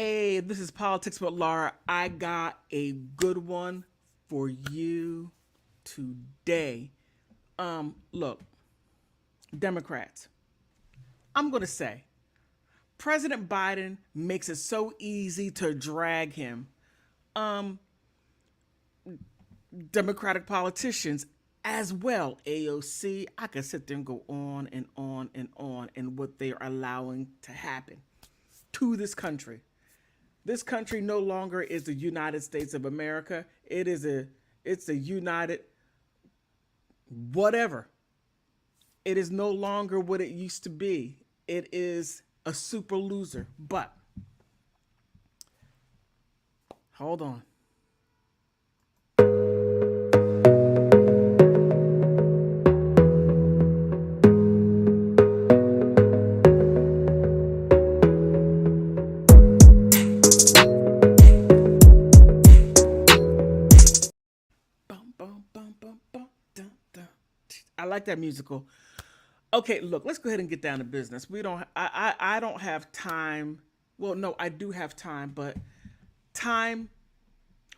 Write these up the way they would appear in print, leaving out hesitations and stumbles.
Hey, this is Politics with Laura. I got a good one for you today. Look, Democrats, I'm going to say President Biden makes it so easy to drag him. Democratic politicians as well, AOC, I could sit there and go on and on and on and what they are allowing to happen to this country. This country no longer is the United States of America. It's a united whatever. It is no longer what it used to be. It is a super loser. But hold on. I like that musical. Okay, look, let's go ahead and get down to business. I don't have time. Well, no, I do have time, but time,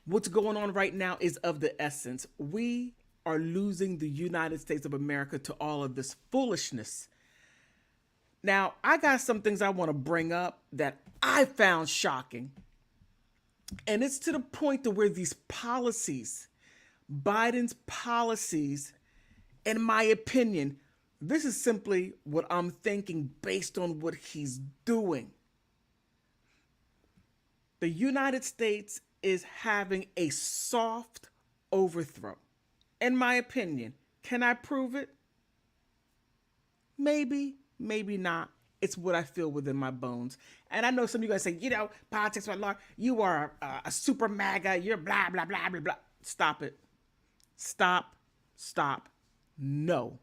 what's going on right now is of the essence. We are losing the United States of America to all of this foolishness. Now, I got some things I want to bring up that I found shocking. And it's to the point to where these policies, Biden's policies, in my opinion, this is simply what I'm thinking based on what he's doing. The United States is having a soft overthrow. In my opinion, can I prove it? Maybe, maybe not. It's what I feel within my bones. And I know some of you guys say, politics with law, you are a super MAGA, you're blah, blah, blah, blah, blah. Stop it. Stop. No.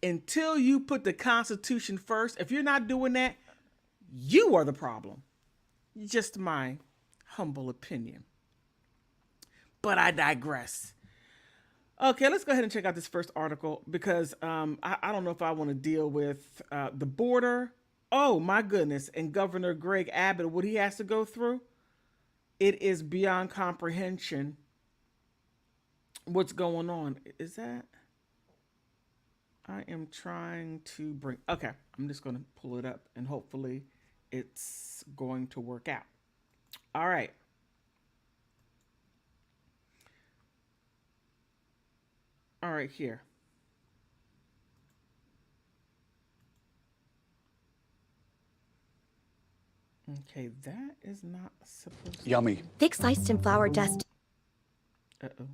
Until you put the Constitution first, if you're not doing that, you are the problem. Just my humble opinion. But I digress. Okay, let's go ahead and check out this first article because I don't know if I want to deal with the border. Oh, my goodness. And Governor Greg Abbott, what he has to go through, it is beyond comprehension what's going on. Is that? I am trying to bring, okay, I'm just going to pull it up and hopefully it's going to work out. All right. All right, here. Okay, that is not supposed to. Yummy. Thick sliced and flour dust. Uh-oh.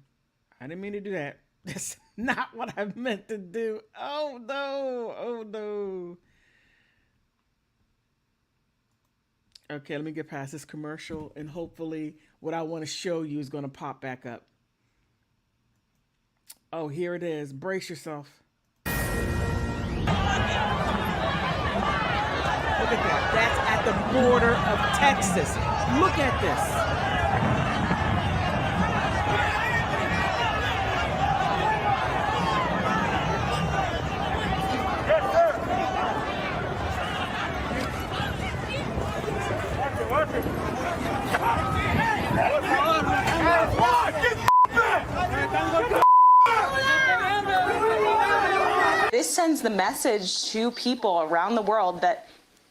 I didn't mean to do that. That's not what I meant to do. Oh, no. Oh, no. Okay, let me get past this commercial, and hopefully what I want to show you is going to pop back up. Oh, here it is. Brace yourself. Look at that. That's at the border of Texas. Look at this. This sends the message to people around the world that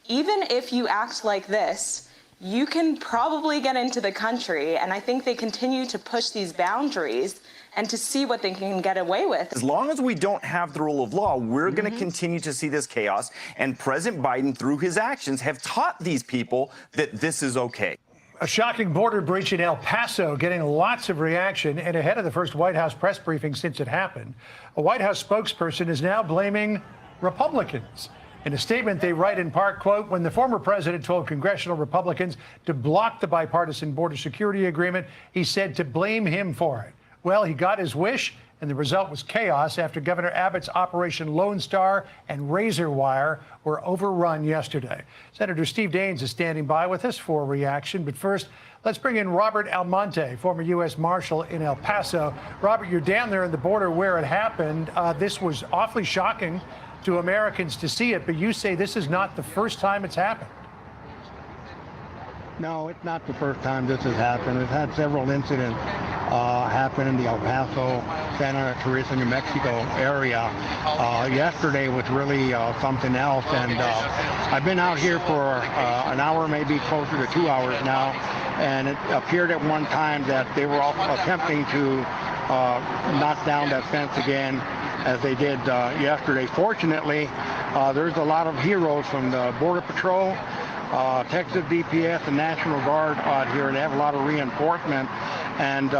even if you act like this, you can probably get into the country. And I think they continue to push these boundaries and to see what they can get away with. As long as we don't have the rule of law, we're going to continue to see this chaos. And President Biden, through his actions, have taught these people that this is okay. A shocking border breach in El Paso getting lots of reaction, and ahead of the first White House press briefing since it happened, a White House spokesperson is now blaming Republicans. In a statement, they write in part, quote, when the former president told congressional Republicans to block the bipartisan border security agreement, he said to blame him for it. Well, he got his wish, and the result was chaos after Governor Abbott's Operation Lone Star and Razor Wire were overrun yesterday. Senator Steve Daines is standing by with us for a reaction. But first, let's bring in Robert Almonte, former U.S. Marshal in El Paso. Robert, you're down there in the border where it happened. This was awfully shocking to Americans to see it, but you say this is not the first time it's happened. No, it's not the first time this has happened. We've had several incidents happen in the El Paso, Santa Teresa, New Mexico area. Yesterday was really something else, and I've been out here for an hour, maybe closer to 2 hours now, and it appeared at one time that they were all attempting to knock down that fence again, as they did yesterday. Fortunately, there's a lot of heroes from the Border Patrol, Texas DPS, and National Guard out here, and they have a lot of reinforcement. And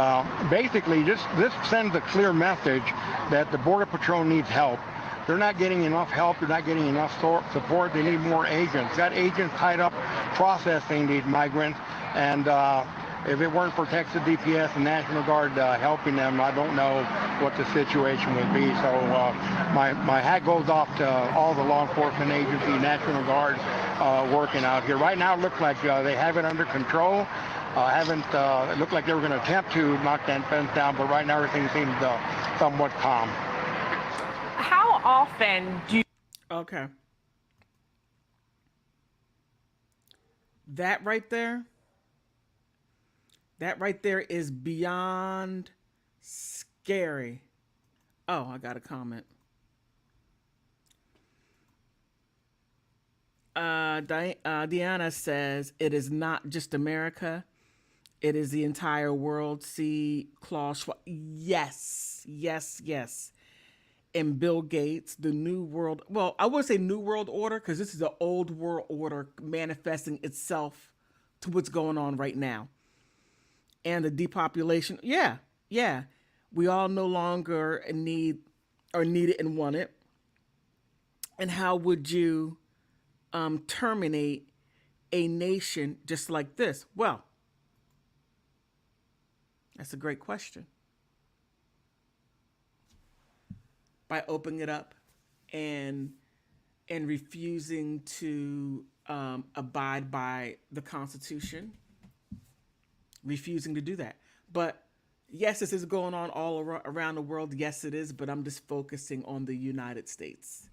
basically, this sends a clear message that the Border Patrol needs help. They're not getting enough help. They're not getting enough support. They need more agents. Got agents tied up processing these migrants, and if it weren't for Texas DPS and National Guard helping them, I don't know what the situation would be. So my hat goes off to all the law enforcement agencies, National Guard, working out here. Right now it looks like they have it under control. It looked like they were going to attempt to knock that fence down, but right now everything seems somewhat calm. How often do you... Okay. That right there is beyond scary. Oh, I got a comment. Deanna says, it is not just America. It is the entire world. See Klaus Schwab. Yes. And Bill Gates, the new world. Well, I wouldn't say new world order, because this is the old world order manifesting itself to what's going on right now. And the depopulation. Yeah. We all no longer need it and want it. And how would you terminate a nation just like this? Well, that's a great question. By opening it up and refusing to abide by the Constitution, refusing to do that. But yes, this is going on all around the world. Yes, it is. But I'm just focusing on the United States.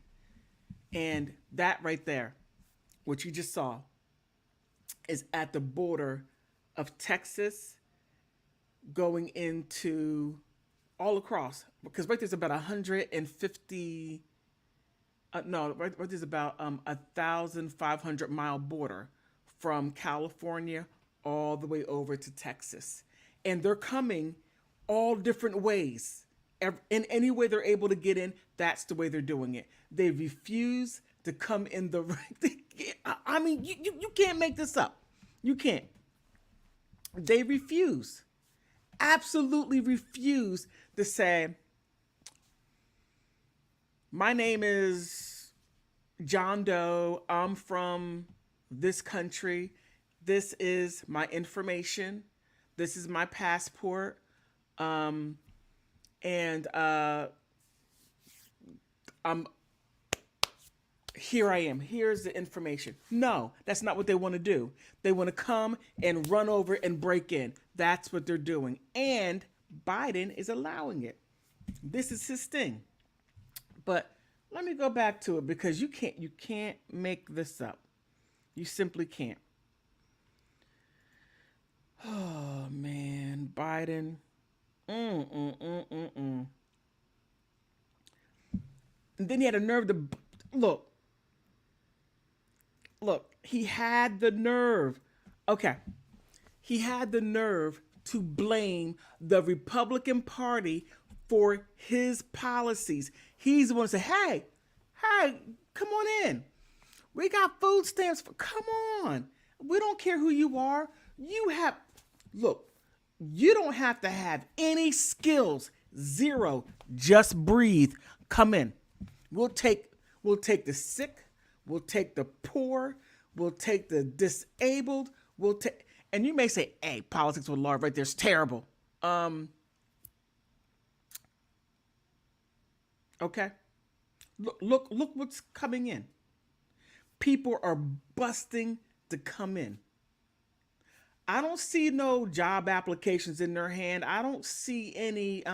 And that right there, what you just saw, is at the border of Texas going into all across, because right there's about 150, right there's about 1,500 mile border from California all the way over to Texas. And they're coming all different ways. In any way they're able to get in, that's the way they're doing it. They refuse to come in the right. I mean, you can't make this up. You can't. They refuse. Absolutely refuse to say, my name is John Doe. I'm from this country. This is my information. This is my passport. And here I am. Here's the information. No, that's not what they want to do. They want to come and run over and break in. That's what they're doing. And Biden is allowing it. This is his thing. But let me go back to it, because you can't make this up. You simply can't. Oh man, Biden. And then he had a nerve to look, he had the nerve. Okay. He had the nerve to blame the Republican Party for his policies. He's the one to say, hey, come on in. We got food stamps. Come on. We don't care who you are. You don't have to have any skills. Zero. Just breathe. Come in. We'll take the sick. We'll take the poor. We'll take the disabled. And you may say, hey, politics with law right there's terrible. Okay. Look what's coming in. People are busting to come in. I don't see no job applications in their hand. I don't see any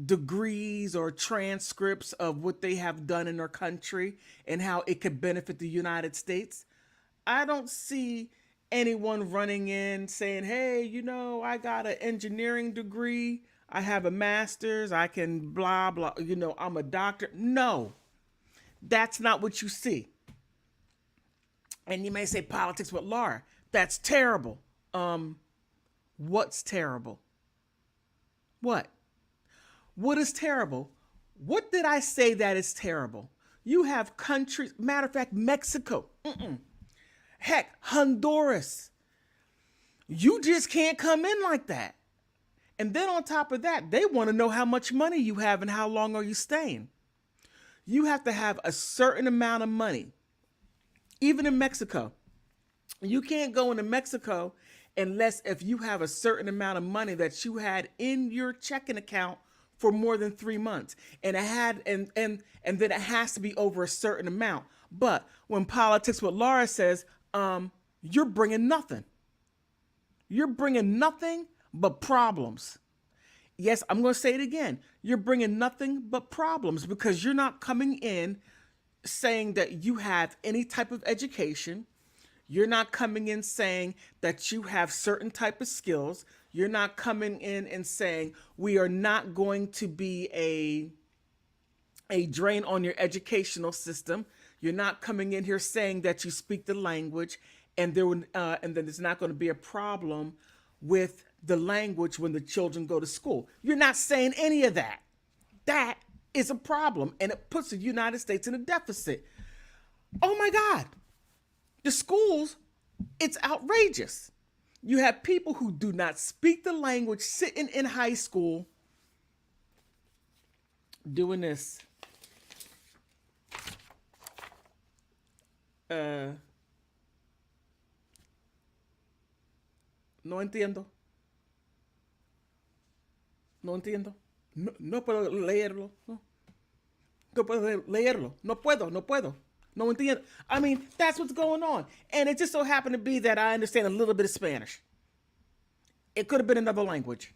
degrees or transcripts of what they have done in their country and how it could benefit the United States. I don't see anyone running in saying, hey, I got an engineering degree, I have a master's, I can blah, blah, I'm a doctor. No, that's not what you see. And you may say politics with Laura. That's terrible. What's terrible? What? What is terrible? What did I say that is terrible? You have countries, matter of fact, Mexico. Heck, Honduras. You just can't come in like that. And then on top of that, they want to know how much money you have and how long are you staying. You have to have a certain amount of money. Even in Mexico, you can't go into Mexico unless if you have a certain amount of money that you had in your checking account for more than 3 months. And then it has to be over a certain amount. But when Politics with Laura says, you're bringing nothing. You're bringing nothing but problems. Yes, I'm going to say it again. You're bringing nothing but problems because you're not coming in saying that you have any type of education. You're not coming in saying that you have certain type of skills. You're not coming in and saying we are not going to be a drain on your educational system. You're not coming in here saying that you speak the language and then there's not going to be a problem with the language when the children go to school. You're not saying any of that. That is a problem, and it puts the United States in a deficit. Oh my God. The schools, it's outrageous. You have people who do not speak the language sitting in high school doing this. No entiendo. No entiendo. No puedo leerlo. No puedo leerlo. No puedo. No entiendo. I mean, that's what's going on. And it just so happened to be that I understand a little bit of Spanish. It could have been another language.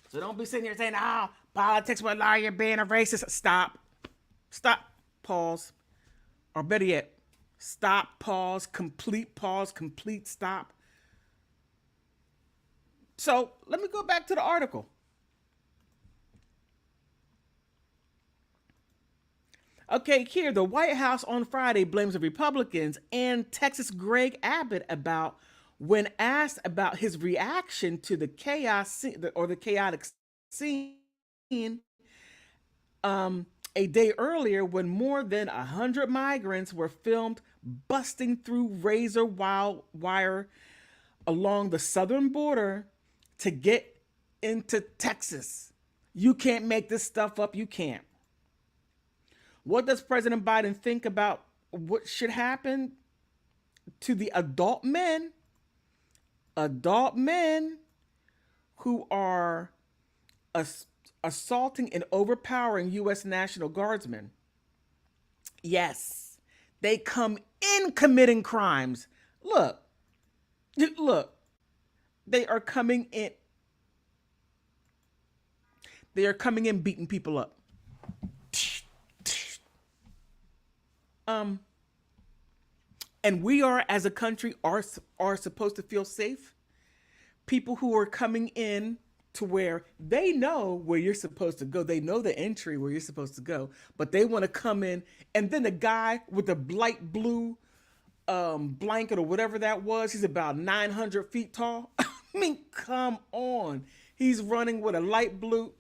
So don't be sitting here saying, politics with Laura, you're being a racist. Stop. Pause. Or better yet, stop, pause, complete stop. So let me go back to the article. Okay, here, the White House on Friday blames the Republicans and Texas Greg Abbott about when asked about his reaction to the chaos or the chaotic scene a day earlier when more than 100 migrants were filmed busting through razor wire along the southern border to get into Texas. You can't make this stuff up. You can't. What does President Biden think about what should happen to the adult men who are assaulting and overpowering U.S. National Guardsmen? Yes, they come in committing crimes. Look, they are coming in. They are coming in beating people up. And we are, as a country, are supposed to feel safe. People who are coming in to where they know where you're supposed to go. They know the entry where you're supposed to go, but they want to come in. And then the guy with the light blue blanket or whatever that was, he's about 900 feet tall. I mean, come on. He's running with a light blue.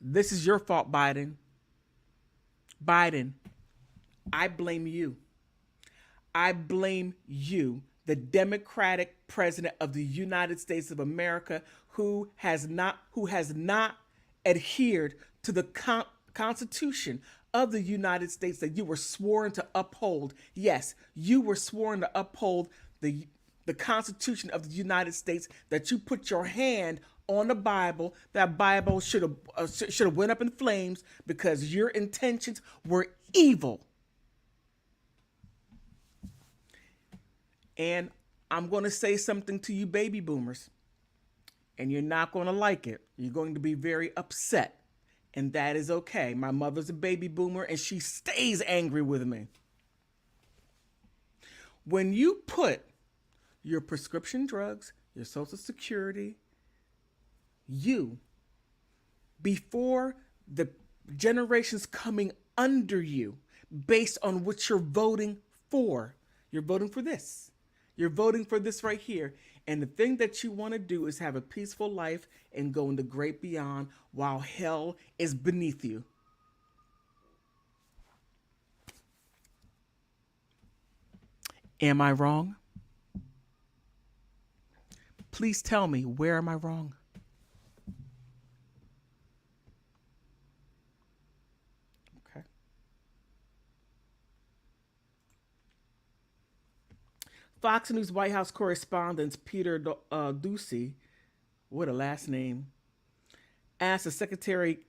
This is your fault, Biden. Biden, I blame you. I blame you, the Democratic president of the United States of America, who has not adhered to the Constitution of the United States that you were sworn to uphold. Yes, you were sworn to uphold the Constitution of the United States, that you put your hand on the Bible. That Bible should have went up in flames because your intentions were evil. And I'm going to say something to you baby boomers, and you're not going to like it. You're going to be very upset. And that is okay. My mother's a baby boomer and she stays angry with me. When you put your prescription drugs, your Social Security, you, before the generations coming under you, based on what you're voting for, you're voting for this. You're voting for this right here. And the thing that you want to do is have a peaceful life and go in the great beyond while hell is beneath you. Am I wrong? Please tell me, where am I wrong? Okay. Fox News White House correspondent Peter Doocy, what a last name, asked the Secretary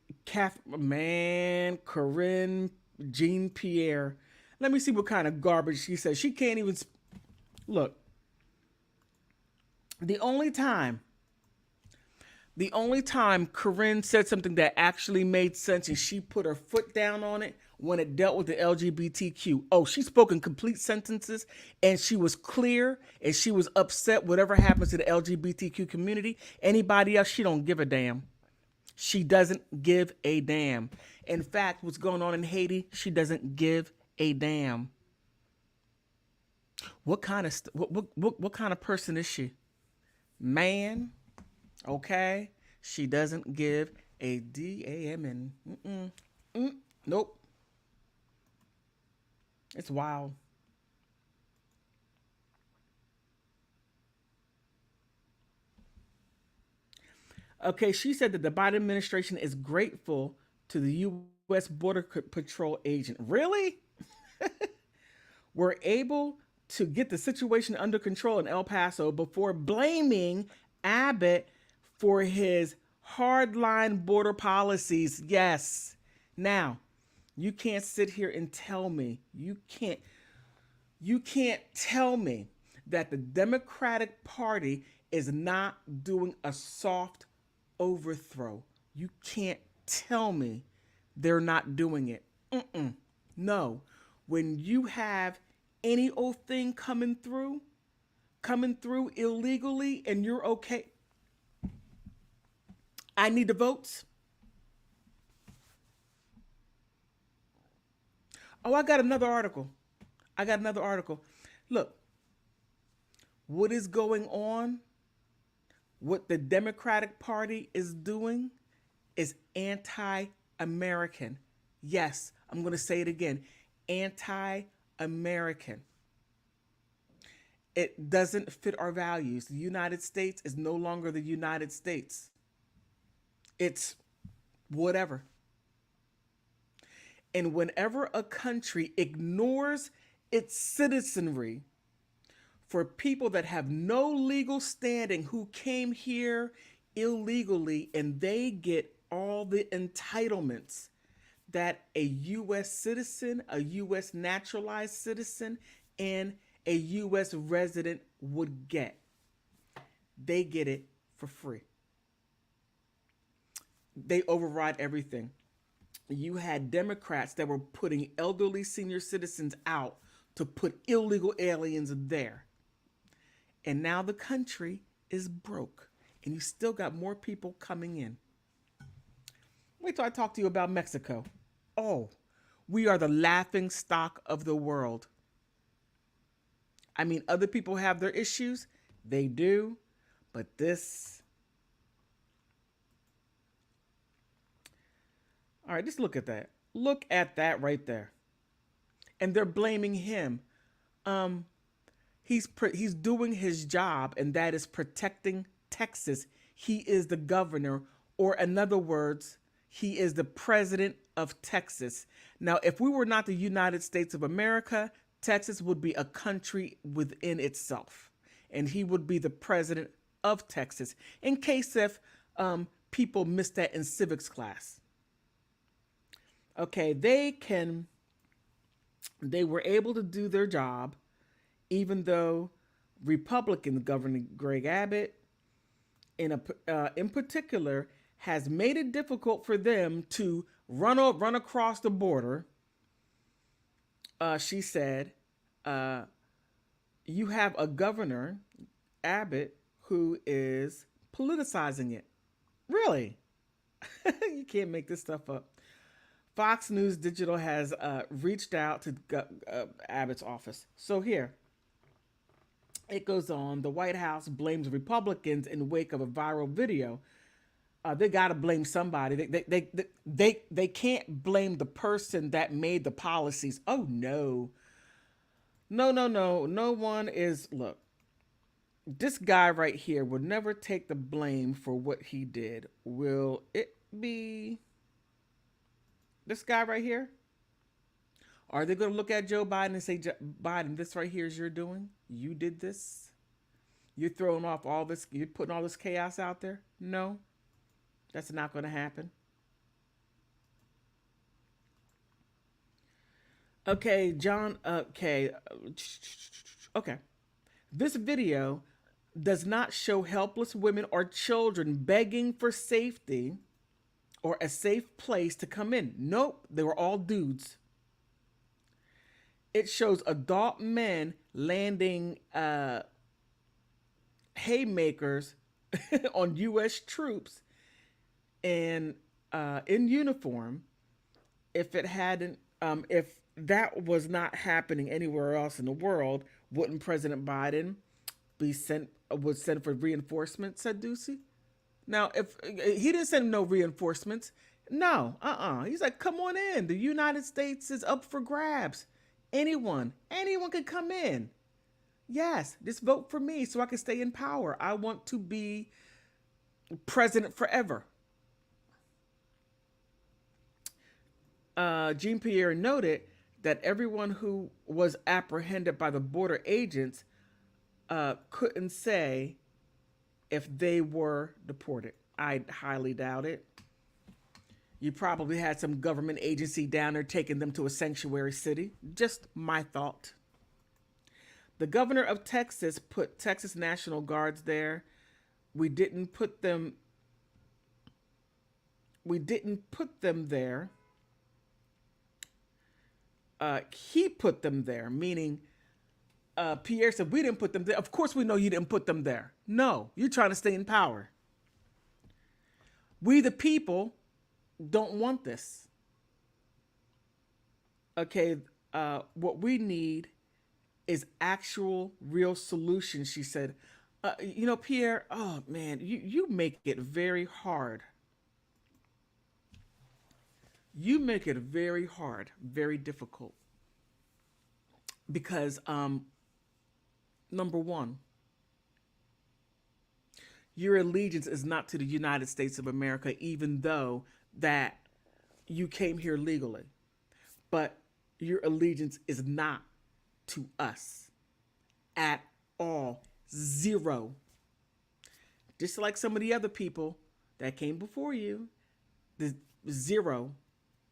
Corinne Jean-Pierre. Let me see what kind of garbage she says. She can't even look. The only time Corinne said something that actually made sense and she put her foot down on it when it dealt with the LGBTQ. Oh, she spoke in complete sentences and she was clear and she was upset whatever happens to the LGBTQ community. Anybody else, she don't give a damn. She doesn't give a damn. In fact, what's going on in Haiti, she doesn't give a damn. What kind of person is she? Man, okay? She doesn't give a damn. Nope. It's wild. Okay, she said that the Biden administration is grateful to the U.S. Border Patrol agent. Really? We're able to get the situation under control in El Paso before blaming Abbott for his hardline border policies. Yes. Now, you can't sit here and tell me, you can't tell me that the Democratic Party is not doing a soft overthrow. You can't tell me they're not doing it. No. When you have any old thing coming through illegally and you're okay, I need the votes. Oh, I got another article. Look, what is going on, what the Democratic Party is doing is anti-American. Yes, I'm going to say it again. Anti-American. It doesn't fit our values. The United States is no longer the United States. It's whatever. And whenever a country ignores its citizenry for people that have no legal standing who came here illegally and they get all the entitlements that a U.S. citizen, a U.S. naturalized citizen, and a U.S. resident would get. They get it for free. They override everything. You had Democrats that were putting elderly senior citizens out to put illegal aliens there. And now the country is broke. And you still got more people coming in. Wait till I talk to you about Mexico. Oh, we are the laughing stock of the world. I mean, other people have their issues. They do. But this... All right, just look at that. Look at that right there. And they're blaming him. He's doing his job, and that is protecting Texas. He is the governor, or in other words, he is the president of Texas. Now, if we were not the United States of America, Texas would be a country within itself, and he would be the president of Texas. In case if people missed that in civics class. Okay, they were able to do their job, even though Republican Governor Greg Abbott, in particular, has made it difficult for them to run across the border. She said, you have a governor, Abbott, who is politicizing it. Really? You can't make this stuff up. Fox News Digital has reached out to Abbott's office. So here, it goes on. The White House blames Republicans in wake of a viral video. They got to blame somebody. They can't blame the person that made the policies. Oh, no. No. No one is, look, this guy right here will never take the blame for what he did. Will it be this guy right here? Are they going to look at Joe Biden and say, Biden, this right here is your doing? You did this? You're throwing off all this, you're putting all this chaos out there? No, that's not going to happen. Okay, John, okay. This video does not show helpless women or children begging for safety or a safe place to come in. Nope, they were all dudes. It shows adult men landing haymakers on U.S. troops in uniform. If it hadn't, if that was not happening anywhere else in the world, wouldn't President Biden would send for reinforcements? Said Ducey. Now, if he didn't send no reinforcements, no, he's like, come on in. The United States is up for grabs. Anyone can come in. Yes, just vote for me so I can stay in power. I want to be president forever. Jean-Pierre noted that everyone who was apprehended by the border agents couldn't say if they were deported. I highly doubt it. You probably had some government agency down there taking them to a sanctuary city. Just my thought. The governor of Texas put Texas National Guards there. We didn't put them there. He put them there, meaning Pierre said, we didn't put them there. Of course we know you didn't put them there. No, you're trying to stay in power. We the people don't want this. Okay, what we need is actual, real solutions, she said. Pierre, oh man, you make it very hard. You make it very hard, very difficult. Because, number one, your allegiance is not to the United States of America, even though that you came here legally. But your allegiance is not to us at all. Zero. Just like some of the other people that came before you, the zero,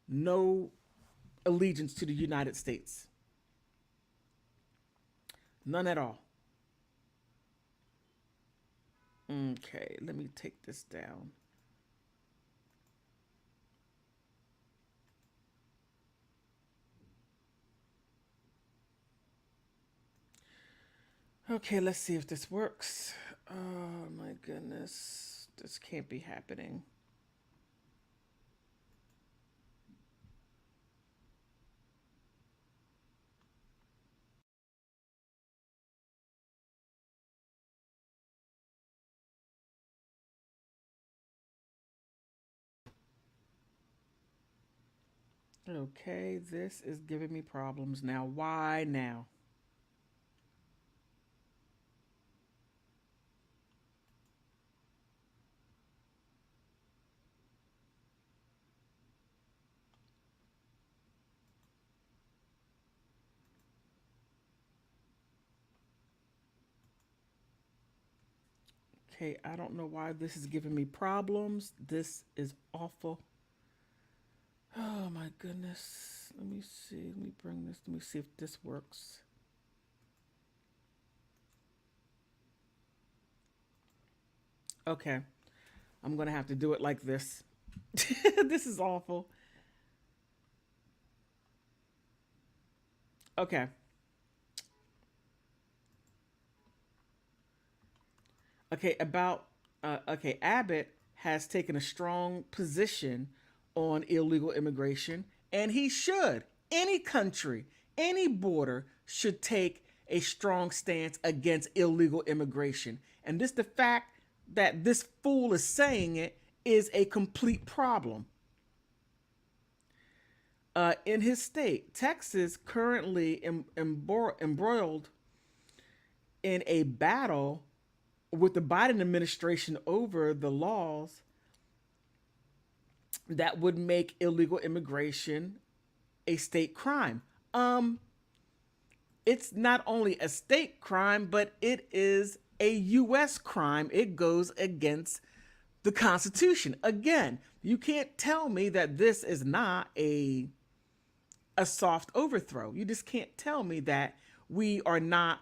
no allegiance to the United States. None at all. Okay, let me take this down. Okay, let's see if this works. Oh my goodness. This can't be happening. Okay, this is giving me problems now. Why now? Okay, I don't know why this is giving me problems. This is awful. Oh my goodness. Let me see. Let me bring this. Let me see if this works. Okay. I'm going to have to do it like this. This is awful. Okay. Okay, Abbott has taken a strong position on illegal immigration, and he should. Any country, any border should take a strong stance against illegal immigration. And this, the fact that this fool is saying it, is a complete problem. In his state, Texas, currently embroiled in a battle with the Biden administration over the laws that would make illegal immigration a state crime. It's not only a state crime, but it is a U.S. crime. It goes against the Constitution. Again, you can't tell me that this is not a soft overthrow. You just can't tell me that we are not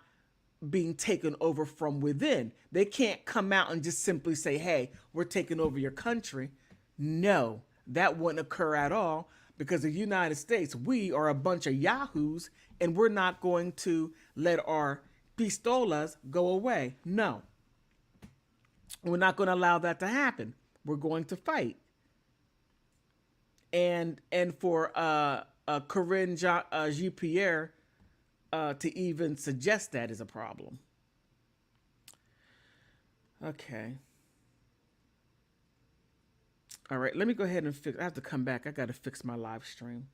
being taken over from within. They can't come out and just simply say, hey, we're taking over your country. No, that wouldn't occur at all, because the United States, we are a bunch of yahoos, and we're not going to let our pistolas go away. No, we're not going to allow that to happen. We're going to fight. And for Corinne Jean-Pierre to even suggest that is a problem. Okay. All right, let me go ahead and fix. I have to come back. I got to fix my live stream.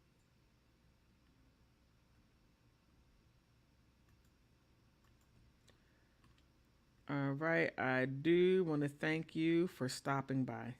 All right, I do want to thank you for stopping by.